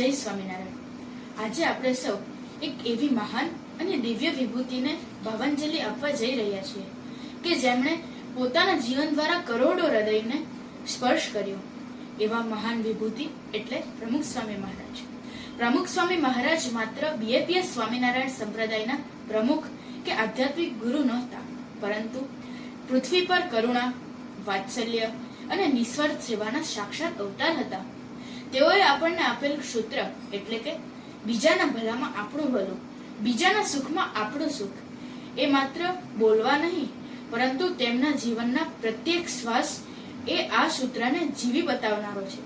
જય સ્વામિનારાયણ। આજે આપણે સૌ એક એવી મહાન અને દિવ્ય વિભૂતિને ભાવાંજલિ આપવા જઈ રહ્યા છીએ કે જેમણે પોતાના જીવન દ્વારા કરોડો હૃદયને સ્પર્શ કર્યો। એવા મહાન વિભૂતિ એટલે પ્રમુખ સ્વામી મહારાજ। પ્રમુખ સ્વામી મહારાજ માત્ર બીએપીએસ સ્વામિનારાયણ સંપ્રદાયના પ્રમુખ કે આધ્યાત્મિક ગુરુ નહોતા, પરંતુ પૃથ્વી પર કરુણા, વાત્સલ્ય અને નિસ્વાર્થ સેવાના સાક્ષાત અવતાર હતા। તેઓએ આપણને આપેલ સૂત્ર એટલે કે બીજાના ભલામાં આપણું ભલું, બીજાના સુખમાં આપણું સુખ એ માત્ર બોલવા નહીં, પરંતુ તેમના જીવનના પ્રત્યેક શ્વાસ એ આ સૂત્રને જીવી બતાવનારો છે।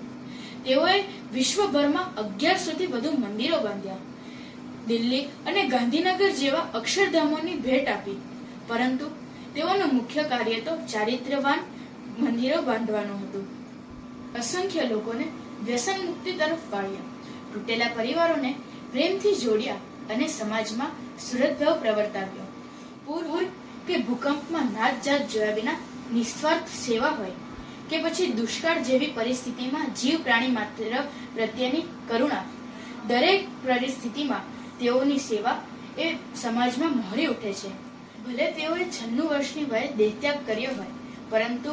તેઓએ વિશ્વભરમાં 1100 થી વધુ મંદિરો બાંધ્યા, દિલ્હી અને ગાંધીનગર જેવા અક્ષરધામોની ભેટ આપી, પરંતુ તેઓનું મુખ્ય કાર્ય તો ચારિત્ર્યવાન મંદિરો બાંધવાનું હતું। અસંખ્ય લોકોને વ્યસન મુક્તિ તરફ વાળ્યા, તૂટેલા પરિવારોને પ્રેમથી જોડ્યા અને સમાજમાં સુહૃદભાવ પ્રવર્તાવ્યો। પૂર કે ભૂકંપમાં નાત જાત જોયા વિના નિસ્વાર્થ સેવા હોય કે પછી દુષ્કાળ જેવી પરિસ્થિતિમાં જીવ પ્રાણી માત્ર પ્રત્યેની કરુણા, દરેક પરિસ્થિતિમાં તેઓની સેવા એ સમાજમાં મોહરી ઉઠે છે। ભલે તેઓએ 96 વર્ષની વયે દેહત્યાગ કર્યો હોય, પરંતુ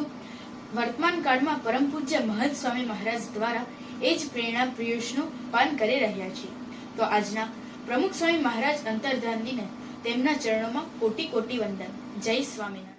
વર્તમાન કાળમાં પરમ પૂજ્ય મહંત સ્વામી મહારાજ દ્વારા એ જ પ્રેરણા પિયુષનું પાન કરી રહ્યા છીએ। તો આજના પ્રમુખ સ્વામી મહારાજ અંતર્ધાનીને તેમના ચરણોમાં કોટી કોટી વંદન। જય સ્વામિનારાયણ।